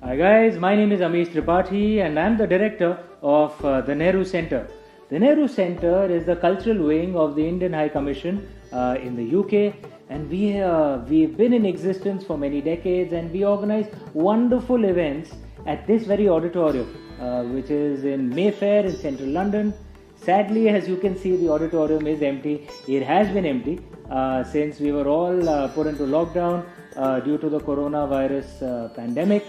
Hi guys, my name is Amish Tripathi and I'm the director of the Nehru Center. The Nehru Center is the cultural wing of the Indian High Commission in the UK, and we've been in existence for many decades, and we organize wonderful events at this very auditorium, which is in Mayfair in central London. Sadly, as you can see, the auditorium is empty. It has been empty since we were all put into lockdown due to the coronavirus pandemic.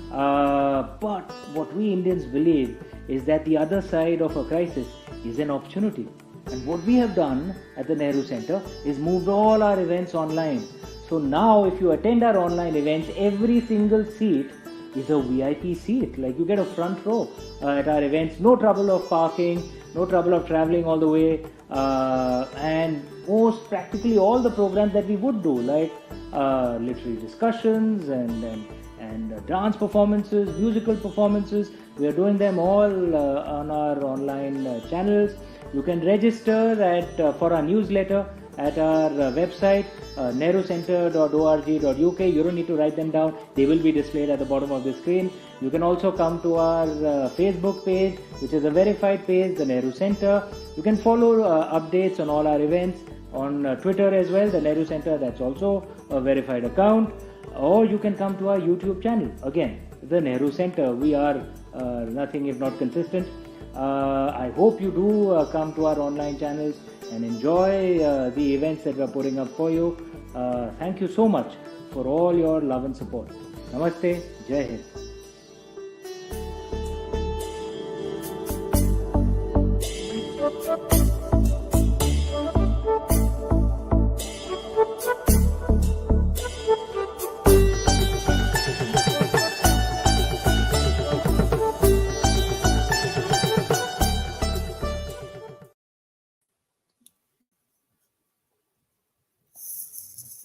But what we Indians believe is that the other side of a crisis is an opportunity. And what we have done at the Nehru Center is moved all our events online. So now if you attend our online events, every single seat is a VIP seat. Like you get a front row at our events. No trouble of parking, no trouble of traveling all the way. And most practically all the programs that we would do, like literary discussions and dance performances, musical performances. We are doing them all on our online channels. You can register for our newsletter at our website, nehrucenter.org.uk. You don't need to write them down. They will be displayed at the bottom of the screen. You can also come to our Facebook page, which is a verified page, the Nehru Center. You can follow updates on all our events on Twitter as well, the Nehru Center. That's also a verified account. Or you can come to our YouTube channel. Again, the Nehru Center. We are nothing if not consistent. I hope you do come to our online channels and enjoy the events that we are putting up for you. Thank you so much for all your love and support. Namaste. Jai Hind.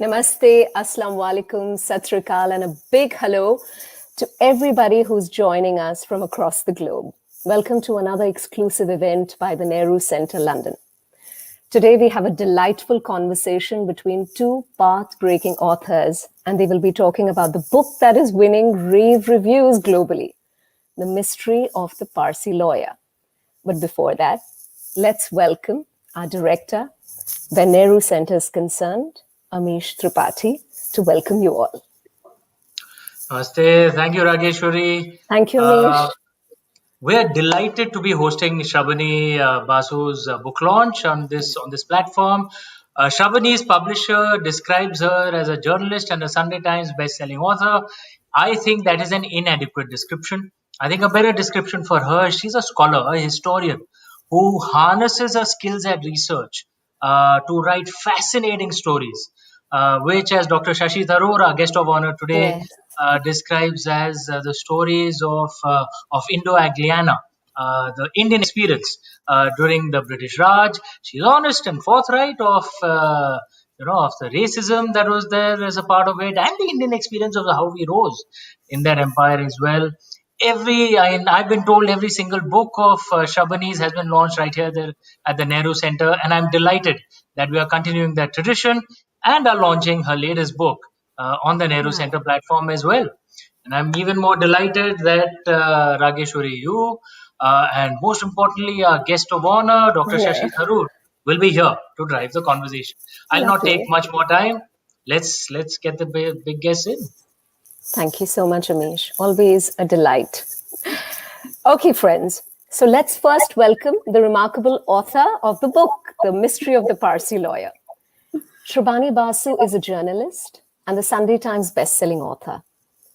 Namaste, Assalamu alaikum, Sat Sri Akal, and a big hello to everybody who's joining us from across the globe. Welcome to another exclusive event by the Nehru Center, London. Today we have a delightful conversation between two path-breaking authors, and they will be talking about the book that is winning rave reviews globally, The Mystery of the Parsi Lawyer. But before that, let's welcome our director, where Nehru Center is concerned, Amish Tripathi, to welcome you all. Namaste. Thank you, Rageshwari. Thank you, Amish. We're delighted to be hosting Shabani Basu's book launch on this platform. Shabani's publisher describes her as a journalist and a Sunday Times best-selling author. I think that is an inadequate description. I think a better description for her, she's a scholar, a historian, who harnesses her skills at research to write fascinating stories, which, as Dr. Shashi Tharoor, our guest of honor today, describes as the stories of Indo-Agliana, the Indian experience during the British Raj. She's honest and forthright of the racism that was there as a part of it, and the Indian experience of how we rose in that empire as well. I've been told every single book of Shabani's has been launched right here at the Nehru Center, and I'm delighted that we are continuing that tradition and are launching her latest book on the Nehru Center platform as well. And I'm even more delighted that Rageshwari, you, and most importantly, our guest of honor, Dr. Shashi Tharoor, will be here to drive the conversation. I'll not take much more time. Let's get the big guests in. Thank you so much, Amish. Always a delight. Okay, friends. So let's first welcome the remarkable author of the book, The Mystery of the Parsi Lawyer. Shrabani Basu is a journalist and the Sunday Times best-selling author.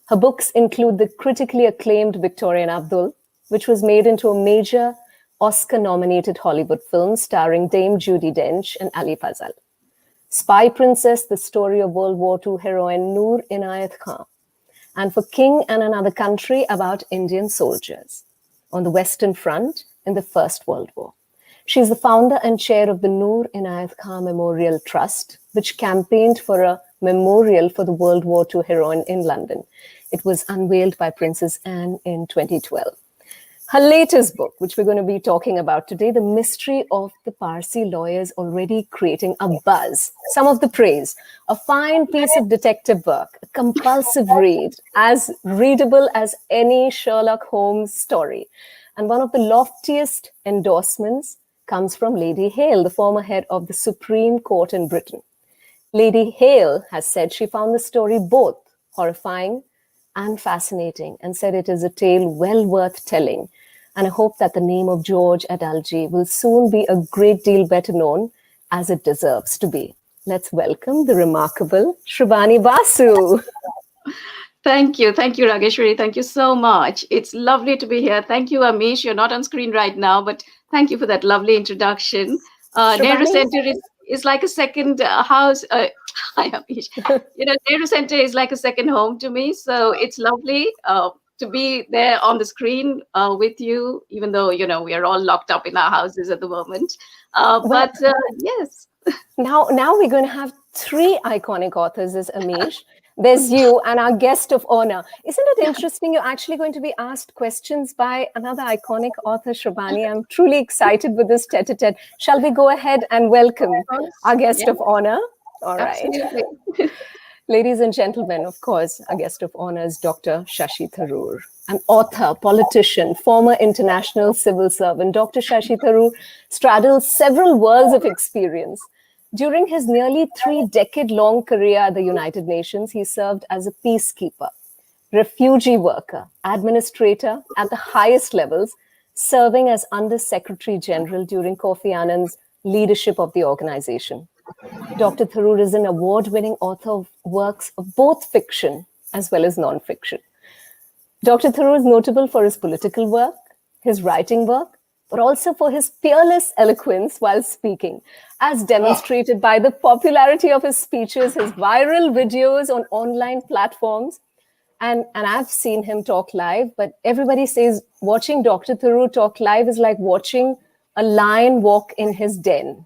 Her books include the critically acclaimed Victorian Abdul, which was made into a major Oscar-nominated Hollywood film starring Dame Judi Dench and Ali Fazal. Spy Princess, the story of World War II heroine Noor Inayat Khan, and For King and Another Country about Indian soldiers on the Western Front in the First World War. She is the founder and chair of the Noor Inayat Khan Memorial Trust, which campaigned for a memorial for the World War II heroine in London. It was unveiled by Princess Anne in 2012. Her latest book, which we're going to be talking about today, The Mystery of the Parsi Lawyer, is already creating a buzz. Some of the praise. A fine piece of detective work, a compulsive read, as readable as any Sherlock Holmes story. And one of the loftiest endorsements comes from Lady Hale, the former head of the Supreme Court in Britain. Lady Hale has said she found the story both horrifying and fascinating, and said it is a tale well worth telling. And I hope that the name of George Adalji will soon be a great deal better known, as it deserves to be. Let's welcome the remarkable Shrabani Basu. Thank you, Rageshwari. Thank you so much. It's lovely to be here. Thank you, Amish. You're not on screen right now, but thank you for that lovely introduction. Nehru Center is like a second house. Hi, Amish. Nehru Center is like a second home to me. So it's lovely to be there on the screen with you, even though, we are all locked up in our houses at the moment. Yes. Now we're going to have three iconic authors as Amish. There's you and our guest of honor. Isn't it interesting? You're actually going to be asked questions by another iconic author, Shrabani. I'm truly excited with this tete-a-tete. Shall we go ahead and welcome our guest of honor? All right. Absolutely. Ladies and gentlemen, of course, our guest of honor is Dr. Shashi Tharoor, an author, politician, former international civil servant. Dr. Shashi Tharoor straddles several worlds of experience. During his nearly 3-decade-long career at the United Nations, he served as a peacekeeper, refugee worker, administrator at the highest levels, serving as Under Secretary General during Kofi Annan's leadership of the organization. Dr. Tharoor is an award-winning author of works of both fiction as well as non-fiction. Dr. Tharoor is notable for his political work, his writing work, but also for his peerless eloquence while speaking, as demonstrated by the popularity of his speeches, his viral videos on online platforms. And I've seen him talk live, but everybody says watching Dr. Tharoor talk live is like watching a lion walk in his den.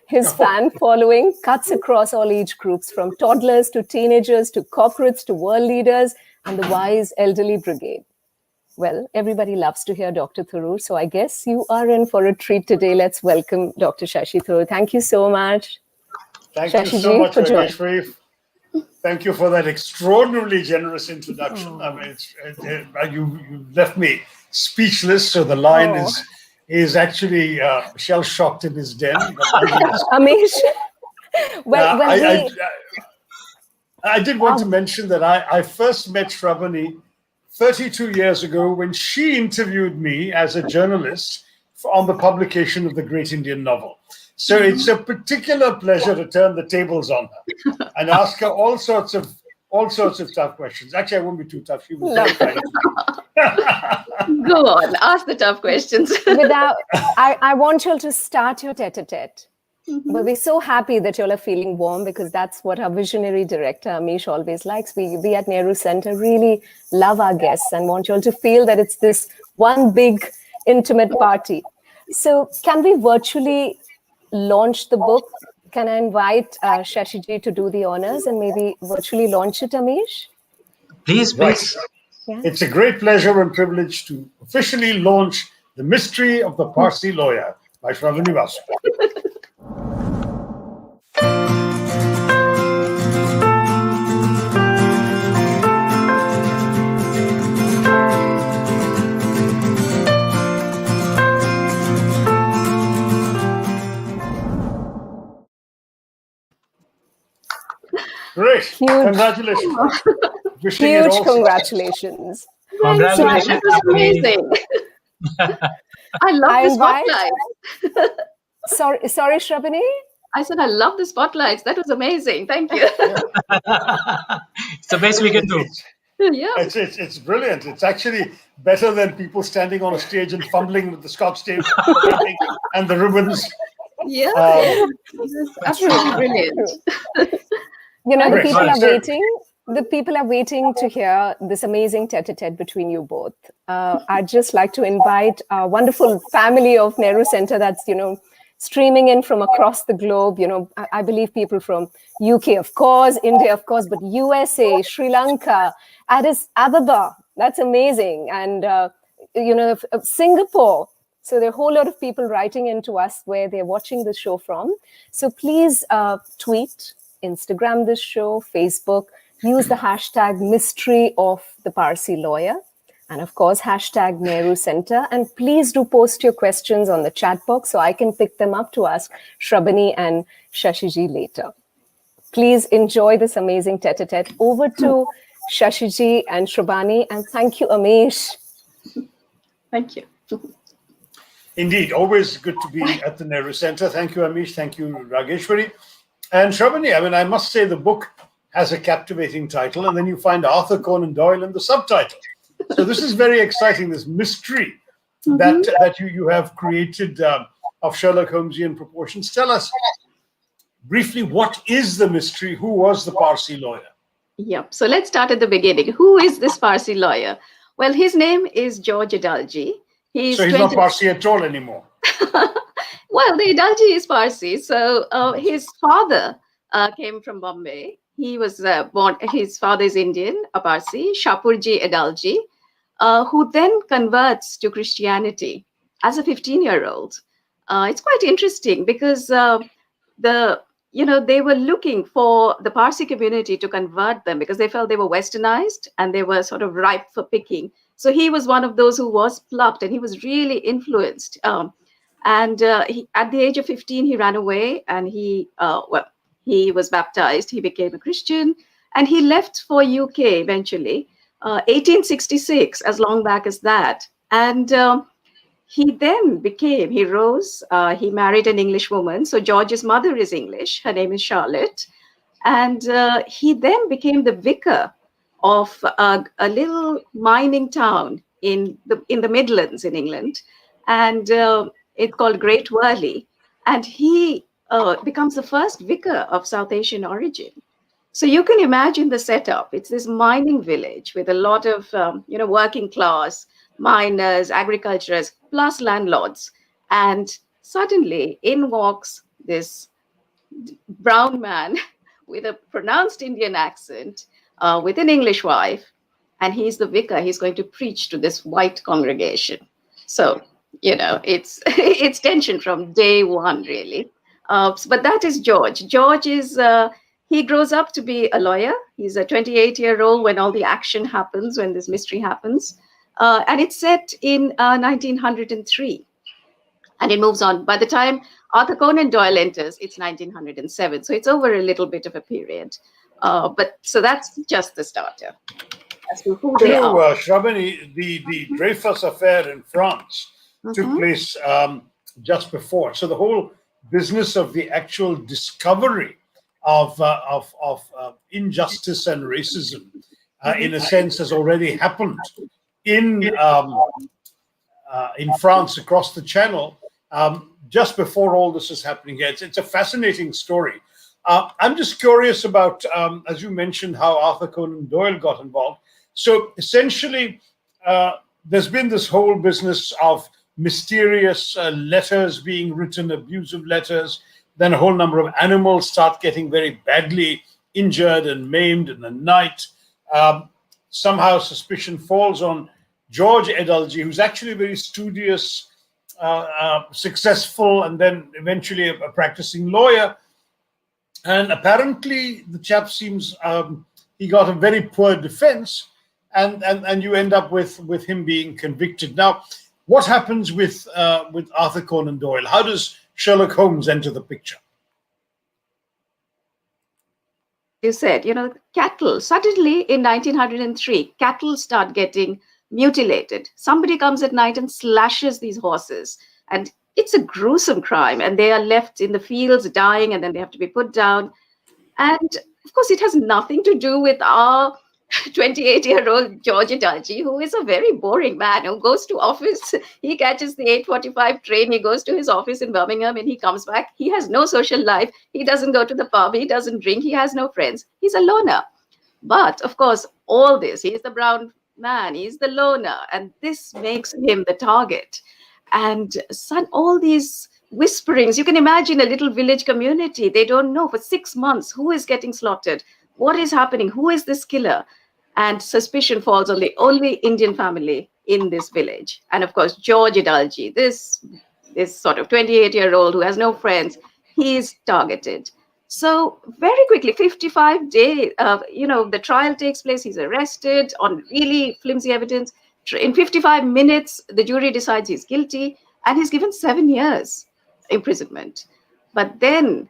His fan following cuts across all age groups, from toddlers to teenagers to corporates to world leaders and the wise elderly brigade. Well, everybody loves to hear Dr. Tharoor, so I guess you are in for a treat today. Let's welcome Dr. Shashi Tharoor. Thank you so much. Thank you so much, Rageshwari. Thank you for that extraordinarily generous introduction. I mean, you left me speechless, so the line is actually shell-shocked in his den. Amish. I did want to mention that I first met Shrabani 32 years ago when she interviewed me as a journalist on the publication of the Great Indian Novel. So it's a particular pleasure to turn the tables on her and ask her all sorts of tough questions. Actually, I won't be too tough. She was very kind. Go on, ask the tough questions. I want you all to start your tete-a-tete. But we're so happy that you all are feeling warm, because that's what our visionary director, Amish, always likes. We at Nehru Center really love our guests and want you all to feel that it's this one big, intimate party. So can we virtually launch the book? Can I invite Shashiji to do the honors and maybe virtually launch it, Amish? Please. Yeah. It's a great pleasure and privilege to officially launch The Mystery of the Parsi Lawyer by Shabani Basu. Great. Congratulations. Huge congratulations. Congratulations. That's amazing. I love the spotlight. Sorry, Shrabani? I said, I love the spotlights. That was amazing. Thank you. It's the best we can do. Yeah. It's brilliant. It's actually better than people standing on a stage and fumbling with the scotch tape and the ribbons. Yeah. Absolutely brilliant. The people are waiting. The people are waiting to hear this amazing tete-a-tete between you both. I'd just like to invite our wonderful family of Nehru Center that's, streaming in from across the globe. I believe people from UK, of course, India, of course, but USA, Sri Lanka, Addis Ababa. That's amazing. And Singapore. So there are a whole lot of people writing into us where they're watching the show from. So please tweet, Instagram this show, Facebook, use the hashtag mystery of the Parsi lawyer. And of course, hashtag Nehru Center. And please do post your questions on the chat box so I can pick them up to ask Shrabani and Shashiji later. Please enjoy this amazing tete-a-tete. Over to Shashiji and Shrabani. And thank you, Amish. Thank you. Indeed, always good to be at the Nehru Center. Thank you, Amish. Thank you, Rageshwari. And Shrabani, I mean, I must say the book has a captivating title, and then you find Arthur Conan Doyle in the subtitle. So this is very exciting, this mystery that you have created of Sherlock Holmesian proportions. Tell us briefly, what is the mystery? Who was the Parsi lawyer? Yep. So let's start at the beginning. Who is this Parsi lawyer? Well, his name is George Adalji. So he's not Parsi at all anymore. Well, the Adalji is Parsi. So his father came from Bombay. He was born, his father is Indian, a Parsi, Shapurji Adalji, who then converts to Christianity as a 15-year-old. It's quite interesting because they were looking for the Parsi community to convert them because they felt they were westernized and they were sort of ripe for picking. So he was one of those who was plucked, and he was really influenced. At the age of 15, he ran away, and he was baptized. He became a Christian, and he left for UK eventually, 1866, as long back as that. And he then he rose, he married an English woman. So George's mother is English. Her name is Charlotte. And he then became the vicar of a little mining town in the Midlands in England. And it's called Great Worley. And he becomes the first vicar of South Asian origin. So you can imagine the setup. It's this mining village with a lot of, working class, miners, agriculturists, plus landlords. And suddenly in walks this brown man with a pronounced Indian accent, with an English wife, and he's the vicar. He's going to preach to this white congregation. So, it's tension from day one, really. But that is George. George is, he grows up to be a lawyer. He's a 28-year-old when all the action happens, when this mystery happens. And it's set in 1903. And it moves on. By the time Arthur Conan Doyle enters, it's 1907. So it's over a little bit of a period. But so that's just the starter as to who they are. Shrabani, the Dreyfus affair in France took place just before. So the whole business of the actual discovery of injustice and racism, in a sense, has already happened in France across the Channel. Just before all this is happening here. It's a fascinating story. I'm just curious about, as you mentioned, how Arthur Conan Doyle got involved. So essentially, there's been this whole business of mysterious letters being written, abusive letters. Then a whole number of animals start getting very badly injured and maimed in the night. Somehow suspicion falls on George Adalji, who's actually very studious, successful, and then eventually a practicing lawyer. And apparently the chap seems, he got a very poor defense, and you end up with him being convicted. Now, what happens with Arthur Conan Doyle? How does Sherlock Holmes enter the picture? You said, cattle. Suddenly in 1903, cattle start getting mutilated. Somebody comes at night and slashes these horses, and it's a gruesome crime, and they are left in the fields dying, and then they have to be put down. And of course, it has nothing to do with our 28-year-old George Adalji, who is a very boring man who goes to office. He catches the 8:45 train. He goes to his office in Birmingham and he comes back. He has no social life. He doesn't go to the pub. He doesn't drink. He has no friends. He's a loner. But of course, all this, he's the brown man. He's the loner. And this makes him the target. And all these whisperings, you can imagine a little village community. They don't know for 6 months who is getting slaughtered. What is happening? Who is this killer? And suspicion falls on the only Indian family in this village. And of course, George Idalji, this sort of 28-year-old who has no friends, he's targeted. So very quickly, 55 days, the trial takes place. He's arrested on really flimsy evidence. In 55 minutes, the jury decides he's guilty, and he's given 7 years imprisonment. But then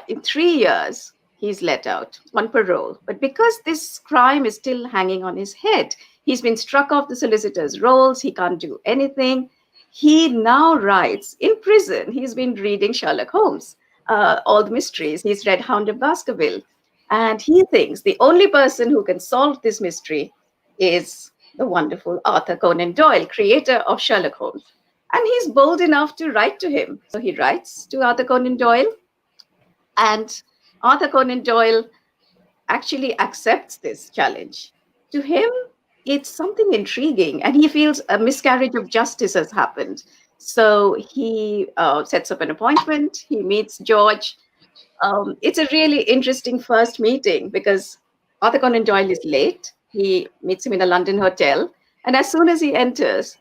in 3 years, he's let out on parole. But because this crime is still hanging on his head, he's been struck off the solicitor's rolls. He can't do anything. He now writes in prison. He's been reading Sherlock Holmes, all the mysteries. He's read Hound of Baskerville. And he thinks the only person who can solve this mystery is the wonderful Arthur Conan Doyle, creator of Sherlock Holmes. And he's bold enough to write to him. So he writes to Arthur Conan Doyle. And Arthur Conan Doyle actually accepts this challenge. To him, it's something intriguing, and he feels a miscarriage of justice has happened. So he sets up an appointment. He meets George. It's a really interesting first meeting because Arthur Conan Doyle is late. He meets him in a London hotel, and as soon as he enters,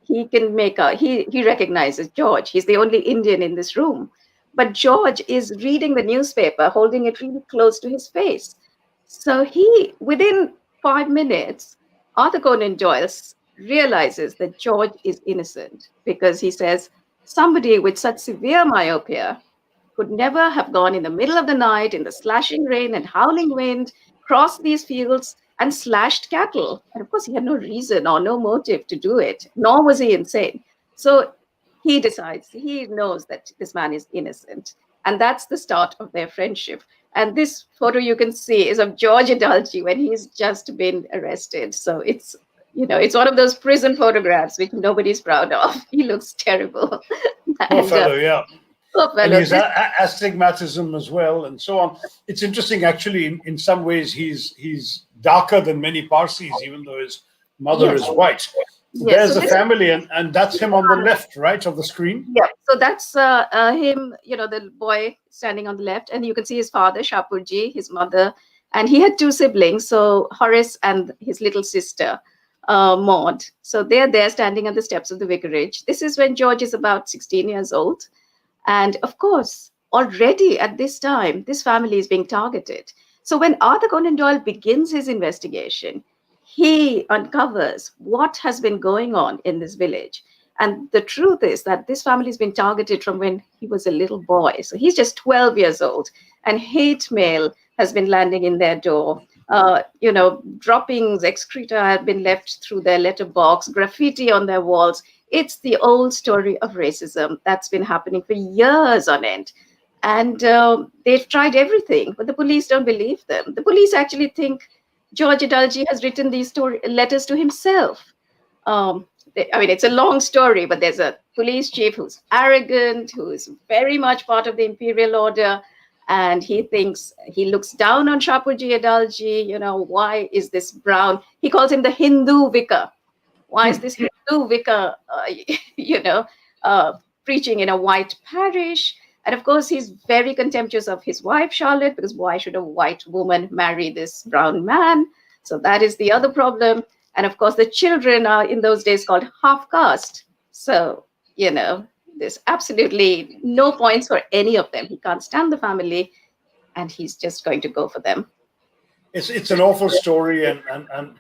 he can make he recognizes George. He's the only Indian in this room. But George is reading the newspaper, holding it really close to his face. So within 5 minutes, Arthur Conan Doyle realizes that George is innocent because he says, somebody with such severe myopia could never have gone in the middle of the night in the slashing rain and howling wind, crossed these fields and slashed cattle. And of course, he had no reason or no motive to do it, nor was he insane. So he decides, he knows that this man is innocent. And that's the start of their friendship. And this photo you can see is of George Idalji when he's just been arrested. So it's one of those prison photographs which nobody's proud of. He looks terrible. Poor fellow, yeah. Poor fellow. And his astigmatism as well, and so on. It's interesting, actually, in some ways, he's darker than many Parsis, even though his mother is white. There's the family, and that's him on the left, right, of the screen. Yeah, so that's him, the boy standing on the left, and you can see his father, Shapurji, his mother, and he had 2 siblings, so Horace and his little sister, Maud. So they're there standing at the steps of the vicarage. This is when George is about 16 years old. And of course, already at this time, this family is being targeted. So when Arthur Conan Doyle begins his investigation, he uncovers what has been going on in this village. And the truth is that this family has been targeted from when he was a little boy. So he's just 12 years old, and hate mail has been landing in their door. Droppings, excreta have been left through their letterbox, graffiti on their walls. It's the old story of racism that's been happening for years on end. And they've tried everything, but the police don't believe them. The police actually think George Idalji has written these letters to himself. It's a long story, but there's a police chief who's arrogant, who's very much part of the imperial order. And he thinks, he looks down on Shapurji Idalji, why is this brown? He calls him the Hindu vicar. Why is this Hindu vicar, preaching in a white parish? And of course, he's very contemptuous of his wife, Charlotte, because why should a white woman marry this brown man? So that is the other problem. And of course, the children are in those days called half caste. So, there's absolutely no points for any of them. He can't stand the family, and he's just going to go for them. It's an awful story, and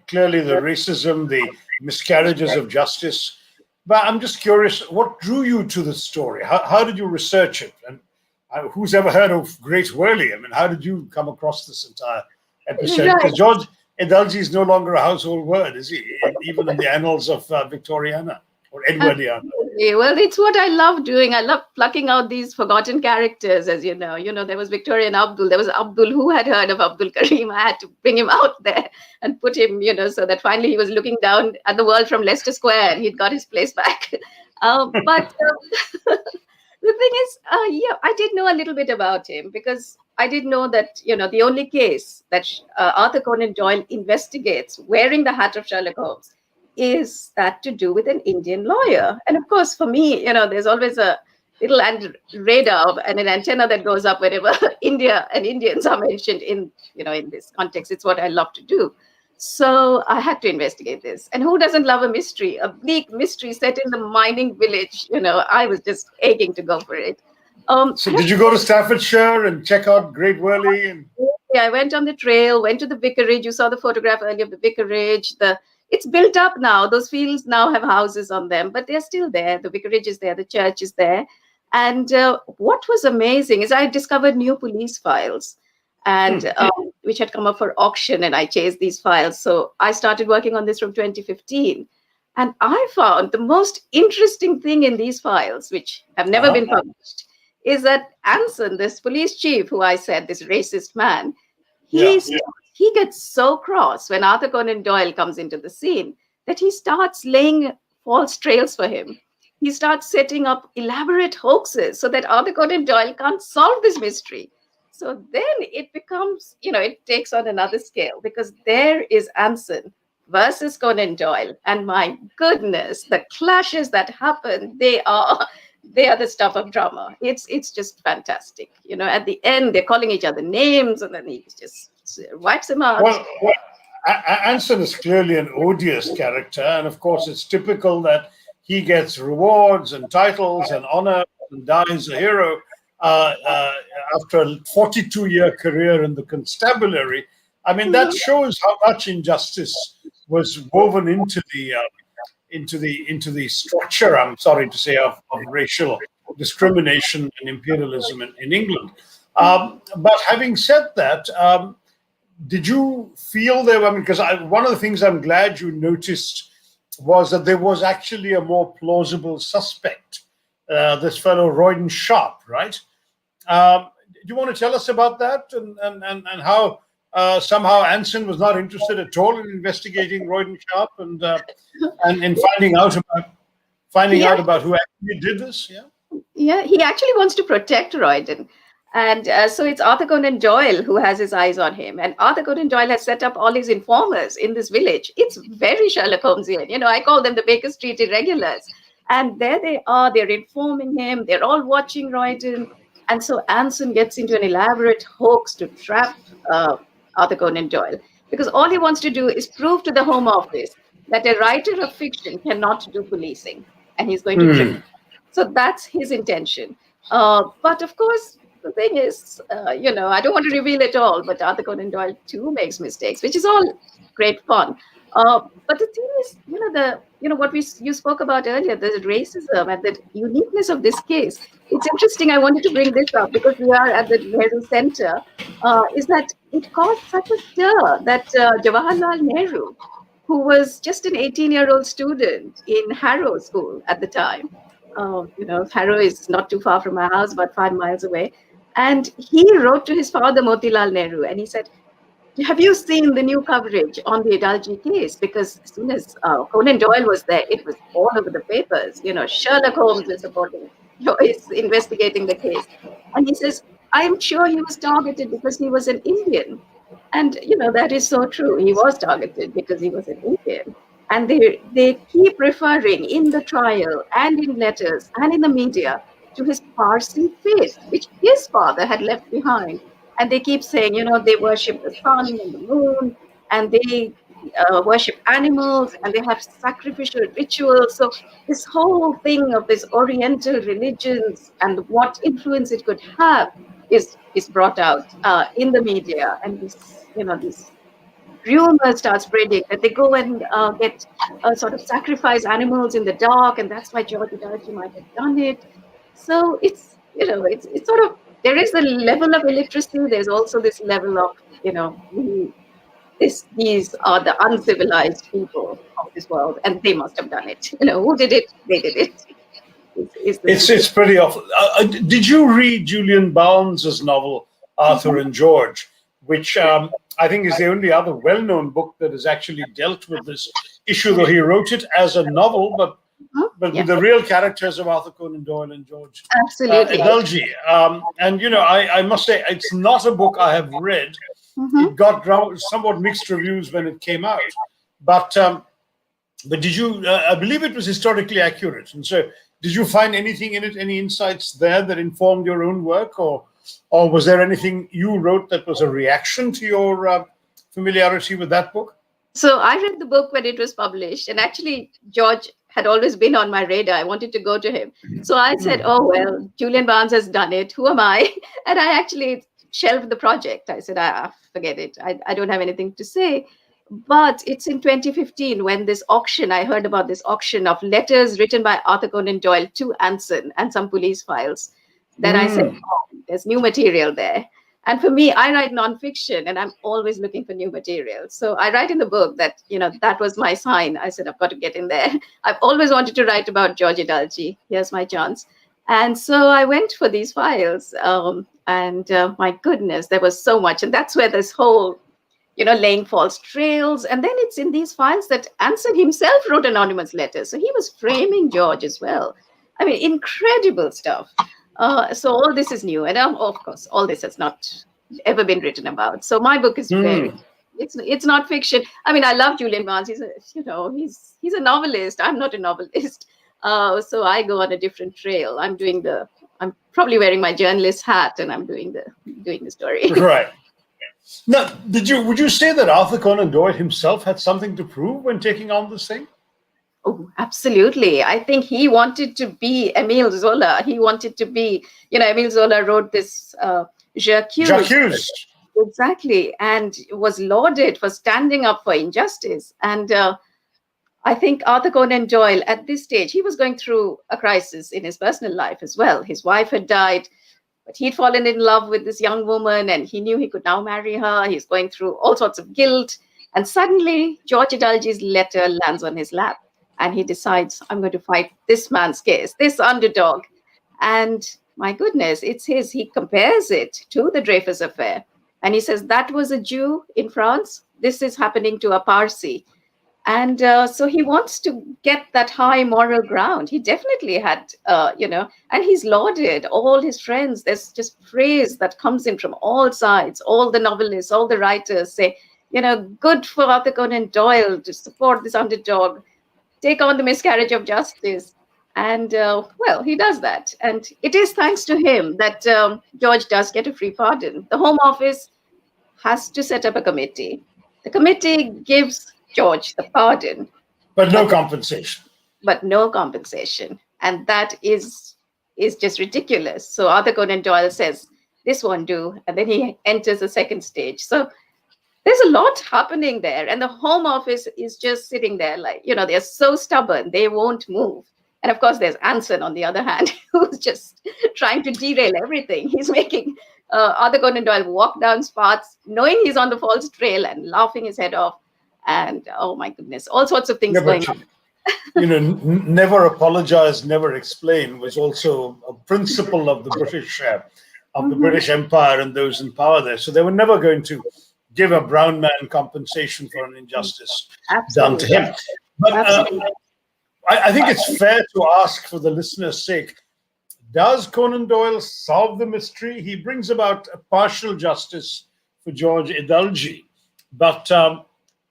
clearly the racism, the miscarriages of justice. But I'm just curious, what drew you to the story? How did you research it? And who's ever heard of Great Whirly? How did you come across this entire episode? Right. Because George Idalji is no longer a household word, is he? Even in the annals of Victoriana or Edwardiana. Well, it's what I love doing. I love plucking out these forgotten characters, as you know. There was Victorian Abdul. There was Abdul. Who had heard of Abdul Karim? I had to bring him out there and put him, so that finally he was looking down at the world from Leicester Square and he'd got his place back. But the thing is, I did know a little bit about him because I did know that, the only case that Arthur Conan Doyle investigates wearing the hat of Sherlock Holmes is that to do with an Indian lawyer. And of course, for me, there's always a little radar and an antenna that goes up whenever India and Indians are mentioned in this context. It's what I love to do. So I had to investigate this. And who doesn't love a mystery, a bleak mystery set in the mining village? I was just aching to go for it. So did you go to Staffordshire and check out Great Worley? And yeah, I went on the trail, went to the vicarage. You saw the photograph earlier of the vicarage. It's built up now. Those fields now have houses on them, but they're still there. The vicarage is there. The church is there. And what was amazing is I discovered new police files, and which had come up for auction, and I chased these files. So I started working on this from 2015. And I found the most interesting thing in these files, which have never been published, is that Anson, this police chief who I said, this racist man, he gets so cross when Arthur Conan Doyle comes into the scene that he starts laying false trails for him. He starts setting up elaborate hoaxes so that Arthur Conan Doyle can't solve this mystery. So then it becomes, it takes on another scale, because there is Anson versus Conan Doyle. And my goodness, the clashes that happen, they are the stuff of drama. It's just fantastic. At the end, they're calling each other names, and then he just wipes them out. Well, Anson is clearly an odious character. And of course, it's typical that he gets rewards and titles and honor and dies a hero after a 42-year career in the constabulary. I mean, that shows how much injustice was woven into the structure, I'm sorry to say, of racial discrimination and imperialism in England. But having said that, did you feel there were, because one of the things I'm glad you noticed was that there was actually a more plausible suspect, this fellow Royden Sharp, right? Do you want to tell us about that and how somehow Anson was not interested at all in investigating Royden Sharp and in finding out about who actually did this? Yeah, he actually wants to protect Royden. And so it's Arthur Conan Doyle who has his eyes on him. And Arthur Conan Doyle has set up all his informers in this village. It's very Sherlock Holmesian. I call them the Baker Street irregulars. And there they are. They're informing him. They're all watching Royden. And so Anson gets into an elaborate hoax to trap Arthur Conan Doyle, because all he wants to do is prove to the Home Office that a writer of fiction cannot do policing. And he's going to trick. So that's his intention. But of course, the thing is, I don't want to reveal it all, but Arthur Conan Doyle too makes mistakes, which is all great fun. But the thing is, what you spoke about earlier, the racism and the uniqueness of this case. It's interesting. I wanted to bring this up because we are at the Nehru Center. Is that it caused such a stir that Jawaharlal Nehru, who was just an 18-year-old student in Harrow School at the time, Harrow is not too far from my house, about 5 miles away. And he wrote to his father, Motilal Nehru, and he said, have you seen the new coverage on the Adalji case? Because as soon as Conan Doyle was there, it was all over the papers. Sherlock Holmes is investigating the case. And he says, I am sure he was targeted because he was an Indian. And, that is so true. He was targeted because he was an Indian. And they keep referring in the trial and in letters and in the media to his Parsi faith, which his father had left behind. And they keep saying, they worship the sun and the moon, and they worship animals, and they have sacrificial rituals. So this whole thing of this Oriental religions and what influence it could have is brought out in the media. And this rumors start spreading that they go and get sort of sacrifice animals in the dark, and that's why George Adalji might have done it. So it's sort of, there is the level of illiteracy. There's also this level of, these are the uncivilized people of this world, and they must have done it. Who did it? They did it. It's pretty awful. Did you read Julian Barnes's novel Arthur and George, which I think is the only other well-known book that has actually dealt with this issue, though he wrote it as a novel, but with the real characters of Arthur Conan Doyle and George Adalji. And, I must say, it's not a book I have read. It got somewhat mixed reviews when it came out. But did you, I believe it was historically accurate. And so did you find anything in it, any insights there that informed your own work? Or was there anything you wrote that was a reaction to your familiarity with that book? So I read the book when it was published, and actually George had always been on my radar. I wanted to go to him. So I said, oh, well, Julian Barnes has done it. Who am I? And I actually shelved the project. I said, forget it. I don't have anything to say. But it's in 2015 when this auction, I heard about this auction of letters written by Arthur Conan Doyle to Anson and some police files, that I said, oh, there's new material there. And for me, I write nonfiction and I'm always looking for new material. So I write in the book that, that was my sign. I said, I've got to get in there. I've always wanted to write about George Idalji. Here's my chance. And so I went for these files. And my goodness, there was so much. And that's where this whole, laying false trails. And then it's in these files that Anson himself wrote anonymous letters. So he was framing George as well. I mean, incredible stuff. So all this is new, and of course, all this has not ever been written about. So my book is very, it's not fiction. I mean, I love Julian Barnes. He's a novelist. I'm not a novelist. So I go on a different trail. I'm probably wearing my journalist hat, and I'm doing the story. Right. Now, would you say that Arthur Conan Doyle himself had something to prove when taking on this thing? Oh, absolutely. I think he wanted to be Emile Zola. He wanted to be, Emile Zola wrote this J'accuse. Exactly. And was lauded for standing up for injustice. And I think Arthur Conan Doyle, at this stage, he was going through a crisis in his personal life as well. His wife had died, but he'd fallen in love with this young woman and he knew he could now marry her. He's going through all sorts of guilt. And suddenly, George Idalji's letter lands on his lap. And he decides, I'm going to fight this man's case, this underdog. And my goodness, it's his. He compares it to the Dreyfus affair. And he says, that was a Jew in France. This is happening to a Parsi. And so he wants to get that high moral ground. He definitely had, and he's lauded all his friends. There's just praise that comes in from all sides. All the novelists, all the writers say, good for Arthur Conan Doyle to support this underdog, take on the miscarriage of justice. And, he does that. And it is thanks to him that George does get a free pardon. The Home Office has to set up a committee. The committee gives George the pardon. But no compensation. But no compensation. And that is just ridiculous. So Arthur Conan Doyle says, this won't do. And then he enters the second stage. So there's a lot happening there. And the Home Office is just sitting there like, they're so stubborn. They won't move. And of course, there's Anson, on the other hand, who's just trying to derail everything. He's making Arthur Conan Doyle walk down paths, knowing he's on the false trail and laughing his head off. And, oh, my goodness, all sorts of things going on. Never apologize, never explain was also a principle of the British Empire and those in power there. So they were never going to give a brown man compensation for an injustice done to him. But I think it's fair to ask, for the listener's sake, does Conan Doyle solve the mystery? He brings about a partial justice for George Idalji, but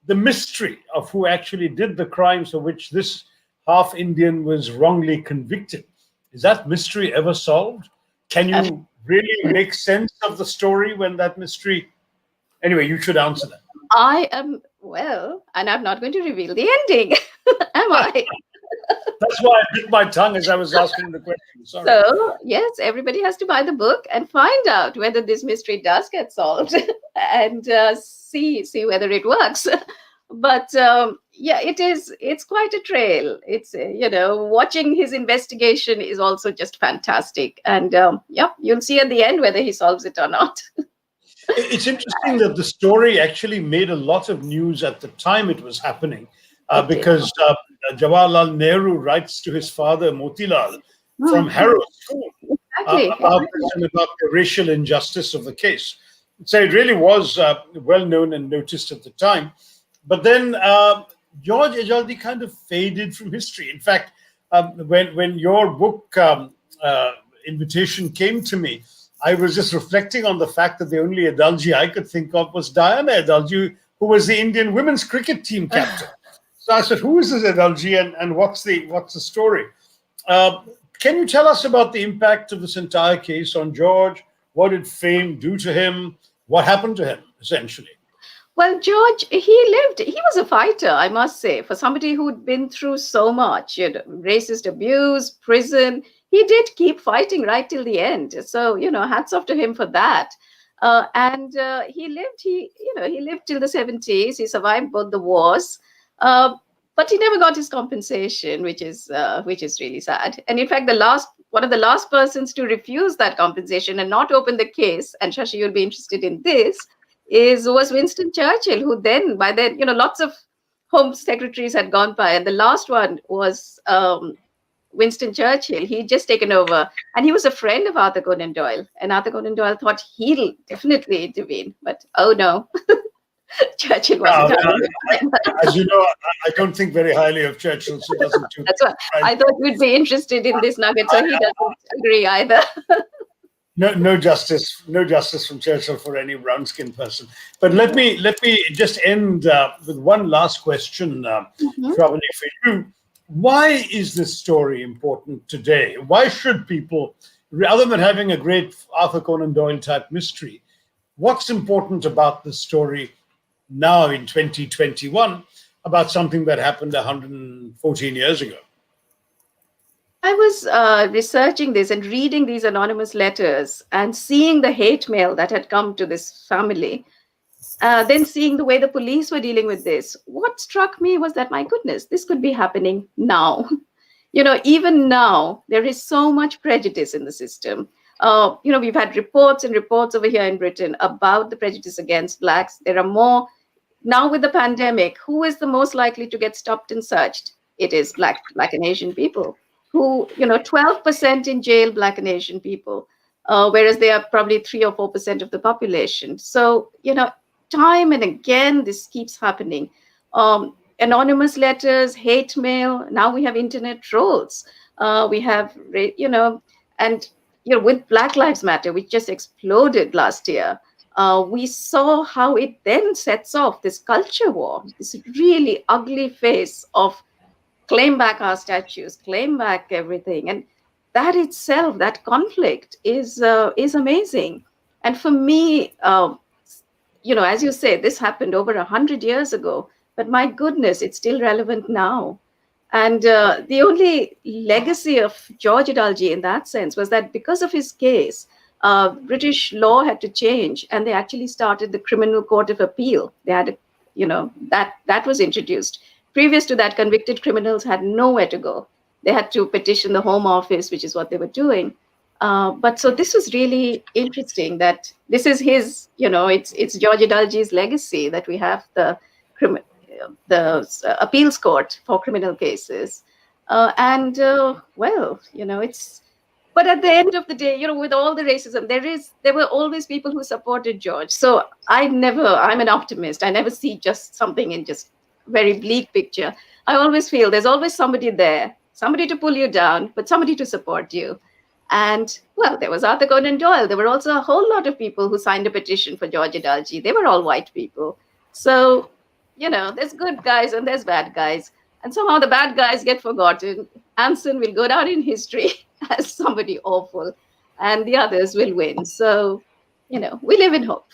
the mystery of who actually did the crimes for which this half Indian was wrongly convicted, is that mystery ever solved? Can you really make sense of the story when that mystery... Anyway, you should answer that. I am, and I'm not going to reveal the ending, am I? That's why I bit my tongue as I was asking the question. Sorry. So, yes, everybody has to buy the book and find out whether this mystery does get solved and see whether it works. But it's quite a trail. It's, watching his investigation is also just fantastic. And you'll see at the end whether he solves it or not. It's interesting that the story actually made a lot of news at the time it was happening, because Jawaharlal Nehru writes to his father, Motilal, from Harrow School, about the racial injustice of the case. So it really was well known and noticed at the time. But then George Idalji kind of faded from history. In fact, when your book invitation came to me, I was just reflecting on the fact that the only Idalji I could think of was Diana Idalji, who was the Indian women's cricket team captain. So I said, who is this Idalji and what's the story? Can you tell us about the impact of this entire case on George? What did fame do to him? What happened to him, essentially? Well, George, he was a fighter, I must say, for somebody who'd been through so much, racist abuse, prison. He did keep fighting right till the end. So, hats off to him for that. And he lived till the 70s. He survived both the wars. Uh, but he never got his compensation, which is really sad. And in fact, one of the last persons to refuse that compensation and not open the case, and Shashi, you'll be interested in this, was Winston Churchill, who by then, lots of home secretaries had gone by, and the last one was Winston Churchill. He'd just taken over, and he was a friend of Arthur Conan Doyle, and Arthur Conan Doyle thought he'll definitely intervene, but oh no, Churchill wasn't. As you know, I don't think very highly of Churchill, so doesn't do. That's why I thought you'd be interested in this nugget, so he doesn't agree either. No justice from Churchill for any brown-skinned person. But let me just end with one last question, Shrabani, for you. Why is this story important today? Why should people, rather than having a great Arthur Conan Doyle type mystery, what's important about this story now in 2021 about something that happened 114 years ago? I was researching this and reading these anonymous letters and seeing the hate mail that had come to this family, then seeing the way the police were dealing with this. What struck me was that, my goodness, this could be happening now. Even now, there is so much prejudice in the system. We've had reports and reports over here in Britain about the prejudice against Blacks. There are more now with the pandemic. Who is the most likely to get stopped and searched? It is Black and Asian people. Who, 12% in jail, Black and Asian people, whereas they are probably 3 or 4% of the population. So, time and again, this keeps happening. Anonymous letters, hate mail. Now we have internet trolls. We have, and with Black Lives Matter, which just exploded last year, we saw how it then sets off this culture war, this really ugly face of claim back our statues, claim back everything. And that itself, that conflict is amazing. And for me, as you say, this happened over 100 years ago, but my goodness, it's still relevant now. And the only legacy of George Adalji in that sense was that because of his case, British law had to change, and they actually started the Criminal Court of Appeal. They had, that was introduced. Previous to that, convicted criminals had nowhere to go. They had to petition the Home Office, which is what they were doing. But so this was really interesting that this is his, it's George Adalji's legacy that we have the appeals court for criminal cases. It's, but at the end of the day, with all the racism, there were always people who supported George. So I'm an optimist. I never see just something in just very bleak picture. I always feel there's always somebody there, somebody to pull you down, but somebody to support you. And well, there was Arthur Conan Doyle. There were also a whole lot of people who signed a petition for George Adalji. They were all white people. So, there's good guys and there's bad guys. And somehow the bad guys get forgotten. Anson will go down in history as somebody awful, and the others will win. So, we live in hope.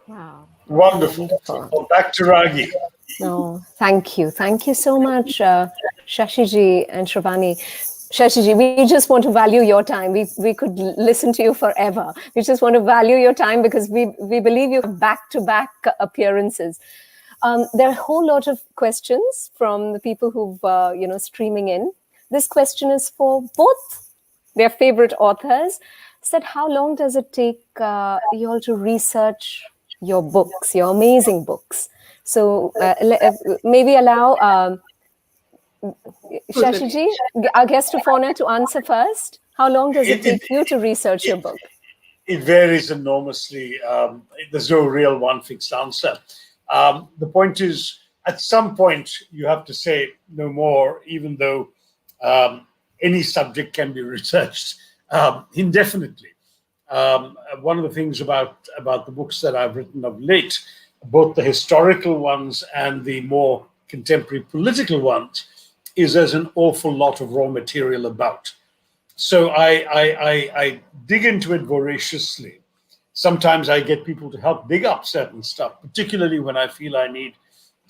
Wow. Wonderful. Well, back to Ragi. No, thank you. Thank you so much, Shashiji and Shrabani. Shashiji, we just want to value your time. We could listen to you forever. We just want to value your time because we believe you have back-to-back appearances. There are a whole lot of questions from the people who've, streaming in. This question is for both their favorite authors. Said, how long does it take you all to research your books, your amazing books? So maybe allow Shashiji, our guest of honor, to answer first. How long does it take you to research your book? It varies enormously. There's no real one fixed answer. The point is, at some point, you have to say no more, even though any subject can be researched indefinitely. One of the things about the books that I've written of late, both the historical ones and the more contemporary political ones, is there's an awful lot of raw material about. So I dig into it voraciously. sometimes I get people to help dig up certain stuff, particularly when I feel I need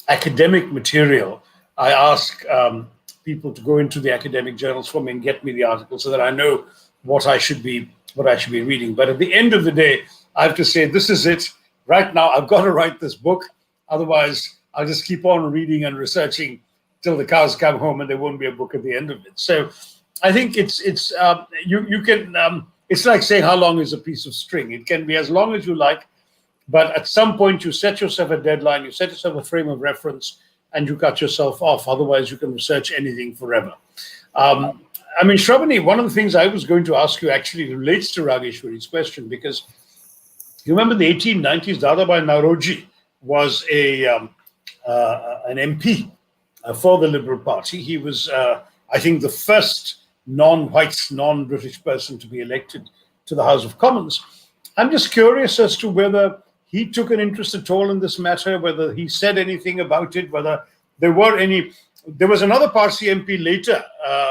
academic material. I ask people to go into the academic journals for me and get me the article so that I know what I should be reading. But at the end of the day, I have to say, this is it. Right now, I've got to write this book. Otherwise, I'll just keep on reading and researching till the cows come home, and there won't be a book at the end of it. So, I think it's like saying how long is a piece of string. It can be as long as you like, but at some point you set yourself a deadline, you set yourself a frame of reference, and you cut yourself off. Otherwise, you can research anything forever. I mean, Shrabani, one of the things I was going to ask you actually relates to Rageshwari's question, because you remember in the 1890s, Dadabhai Naoroji was an MP for the Liberal Party. He was, I think, the first non-white, non-British person to be elected to the House of Commons. I'm just curious as to whether he took an interest at all in this matter, whether he said anything about it, whether there were any. There was another Parsi MP later,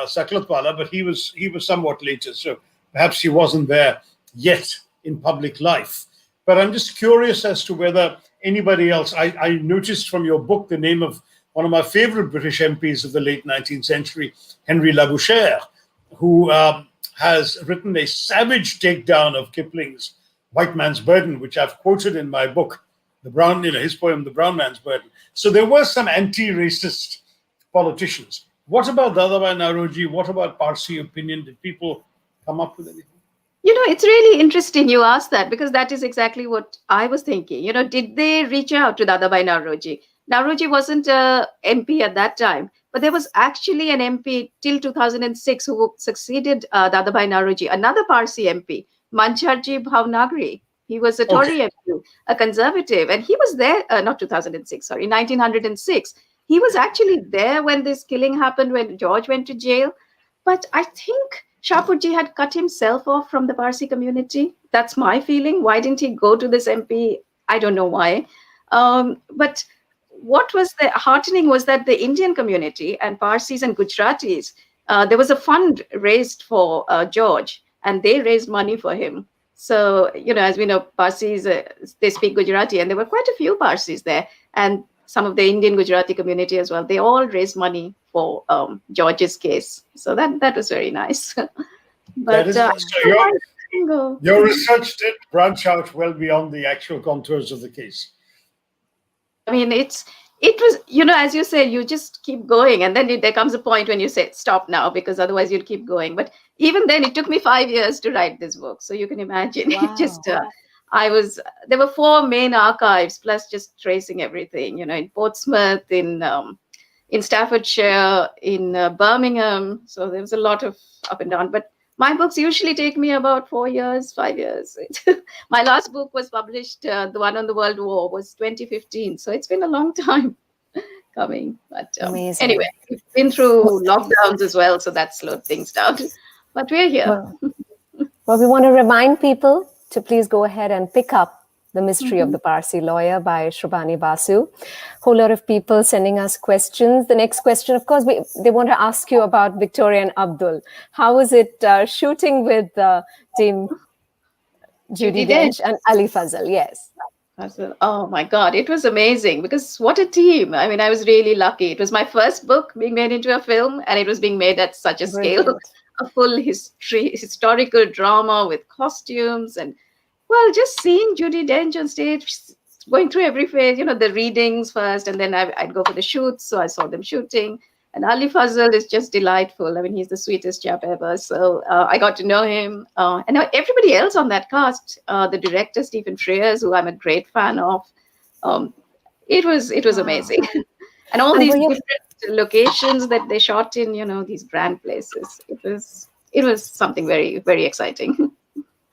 Saklatwala, but he was somewhat later, so perhaps he wasn't there yet in public life. But I'm just curious as to whether anybody else. I noticed from your book the name of one of my favorite British MPs of the late 19th century, Henry Labouchere, who has written a savage takedown of Kipling's White Man's Burden, which I've quoted in my book, his poem, The Brown Man's Burden. So there were some anti-racist politicians. What about Dadabhai Naoroji? What about Parsi opinion? Did people come up with anything? It's really interesting you asked that, because that is exactly what I was thinking. Did they reach out to Dadabhai Naoroji? Naoroji wasn't a MP at that time, but there was actually an MP till 2006 who succeeded Dadabhai Naoroji, another Parsi MP, Mancharji Bhavnagri. He was a Tory MP, a conservative, and he was there, not 2006, sorry, 1906. He was actually there when this killing happened, when George went to jail. But I think Shahpurji had cut himself off from the Parsi community. That's my feeling. Why didn't he go to this MP? I don't know why. But what was the heartening was that the Indian community and Parsis and Gujaratis, there was a fund raised for George, and they raised money for him. So, as we know, Parsis, they speak Gujarati, and there were quite a few Parsis there. And some of the Indian Gujarati community as well. They all raised money for George's case. So that was very nice. But your research did branch out well beyond the actual contours of the case. I mean, it was, as you say, you just keep going. And then there comes a point when you say, stop now, because otherwise you'll keep going. But even then, it took me 5 years to write this book. So you can imagine. Wow. There were 4 main archives, plus just tracing everything, in Portsmouth, in Staffordshire, in Birmingham. So there was a lot of up and down. But my books usually take me about 4 years, 5 years. My last book was published, the one on the World War, was 2015. So it's been a long time coming. But anyway, we've been through lockdowns as well, so that slowed things down. But we're here. Well, we want to remind people to please go ahead and pick up The Mystery of the Parsi Lawyer by Shrabani Basu. Whole lot of people sending us questions. The next question, of course, they want to ask you about Victoria and Abdul. How was it shooting with Team Judi Dench and Ali Fazal? Yes. Oh my God, it was amazing, because what a team. I mean, I was really lucky. It was my first book being made into a film, and it was being made at such a scale. A full historical drama with costumes, and just seeing Judi Dench on stage, going through every phase, the readings first, and then I'd go for the shoots. So I saw them shooting, and Ali Fazal is just delightful. I mean, he's the sweetest chap ever. So I got to know him, and everybody else on that cast, the director Stephen Frears, who I'm a great fan of. It was amazing, and all these different locations that they shot in, these grand places. It was something very, very exciting.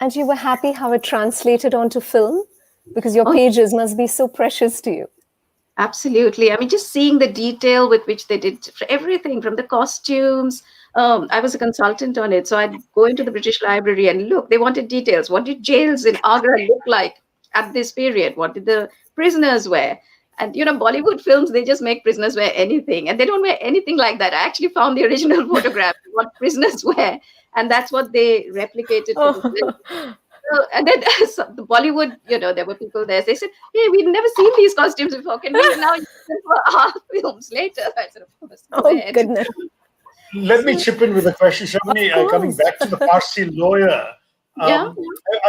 And you were happy how it translated onto film? Because your pages must be so precious to you. Absolutely. I mean, just seeing the detail with which they did everything, from the costumes. I was a consultant on it. So I'd go into the British Library and look, they wanted details. What did jails in Agra look like at this period? What did the prisoners wear? And, Bollywood films, they just make prisoners wear anything. And they don't wear anything like that. I actually found the original photograph of what prisoners wear. And that's what they replicated. So, and then so the Bollywood, there were people there. They said, "Hey, we've never seen these costumes before. Can we now use them for our films later?" I said, "Of course, go ahead." Goodness. Let me chip in with a question, Shabani. Coming back to the Parsi lawyer, Yeah.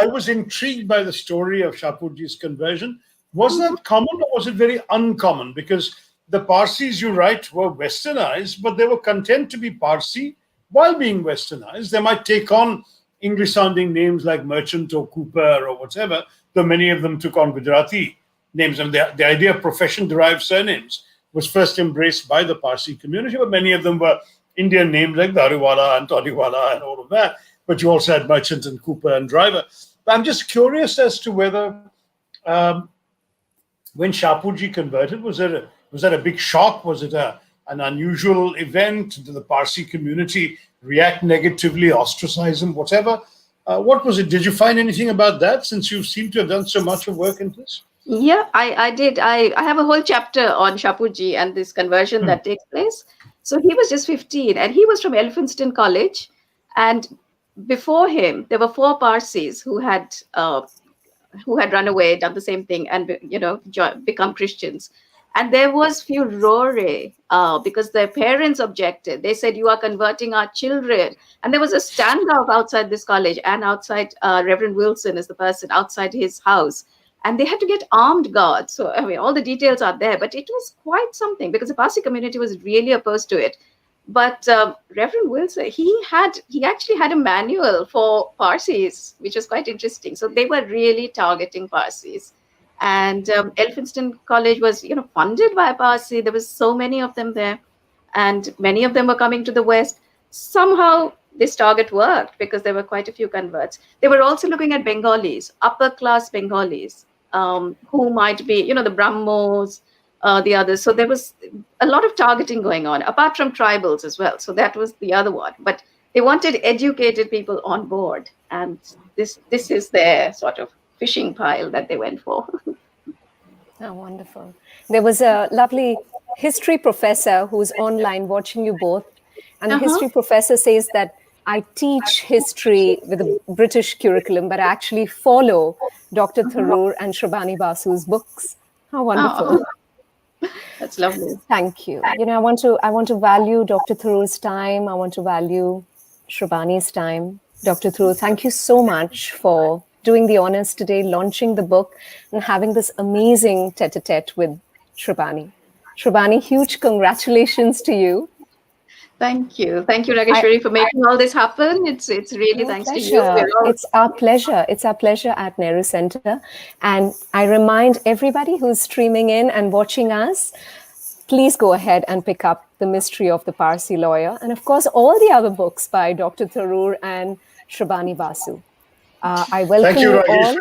I was intrigued by the story of Shapurji's conversion. Was that common or was it very uncommon? Because the Parsis, you write, were westernized, but they were content to be Parsi while being westernized. They might take on English-sounding names like merchant or cooper or whatever, though many of them took on Gujarati names. And the idea of profession-derived surnames was first embraced by the Parsi community, but many of them were Indian names like Dariwala and Todiwala and all of that. But you also had merchant and cooper and driver. But I'm just curious as to whether when Shapurji converted, was that a big shock? Was it an unusual event? Did the Parsi community react negatively, ostracize him, whatever? What was it? Did you find anything about that, since you seem to have done so much of work into this? Yeah, I did. I have a whole chapter on Shapurji and this conversion that takes place. So he was just 15 and he was from Elphinstone College. And before him, there were 4 Parsis who had run away, done the same thing, and become Christians. And there was furore because their parents objected. They said, "You are converting our children." And there was a standoff outside this college, and outside Reverend Wilson is the person outside his house. And they had to get armed guards. So, I mean, all the details are there, but it was quite something because the Parsi community was really opposed to it. But Reverend Wilson, he actually had a manual for Parsis, which was quite interesting. So they were really targeting Parsis. And Elphinstone College was, funded by Parsi. There was so many of them there. And many of them were coming to the West. Somehow this target worked because there were quite a few converts. They were also looking at Bengalis, upper class Bengalis, who might be, the Brahmos, the others. So there was a lot of targeting going on, apart from tribals as well. So that was the other one. But they wanted educated people on board. And this is their sort of fishing pile that they went for. Oh, wonderful. There was a lovely history professor who's online watching you both. And the history professor says that I teach history with a British curriculum, but I actually follow Dr. Tharoor and Shrabani Basu's books. How wonderful. Oh, that's lovely. Thank you. I want to value Dr. Tharoor's time. I want to value Shrabani's time. Dr. Tharoor, thank you so much for doing the honors today, launching the book, and having this amazing tete-a-tete with Shrabani. Shrabani, huge congratulations to you. Thank you, Rageshwari, for making all this happen. It's really thanks to you. It's our pleasure. It's our pleasure at Nehru Center. And I remind everybody who's streaming in and watching us, please go ahead and pick up The Mystery of the Parsi Lawyer. And of course, all the other books by Dr. Tharoor and Shabani Basu. I welcome you all.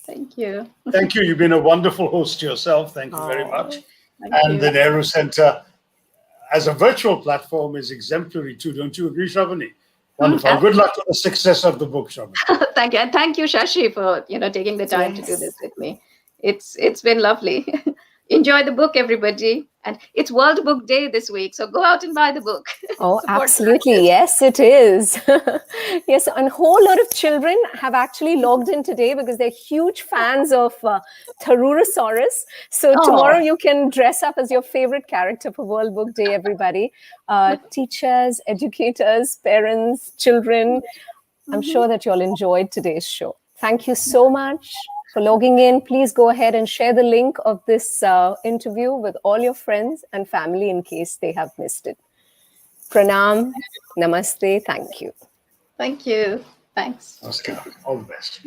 Thank you. Thank you. You've been a wonderful host yourself. Thank you very much. And the Nehru Center, as a virtual platform, is exemplary too. Don't you agree, Shabani? Wonderful. Good luck with the success of the book, Shabani. Thank you. And thank you, Shashi, for taking the time to do this with me. It's been lovely. Enjoy the book, everybody. And it's World Book Day this week, so go out and buy the book. Oh, absolutely. Yes, it is. Yes, and a whole lot of children have actually logged in today because they're huge fans of Tharoorasaurus. So tomorrow you can dress up as your favorite character for World Book Day, everybody. Teachers, educators, parents, children. I'm sure that you'll enjoy today's show. Thank you so much for logging in. Please go ahead and share the link of this interview with all your friends and family in case they have missed it. Pranam, namaste, thank you. Thank you. Thanks. Namaskar. All the best.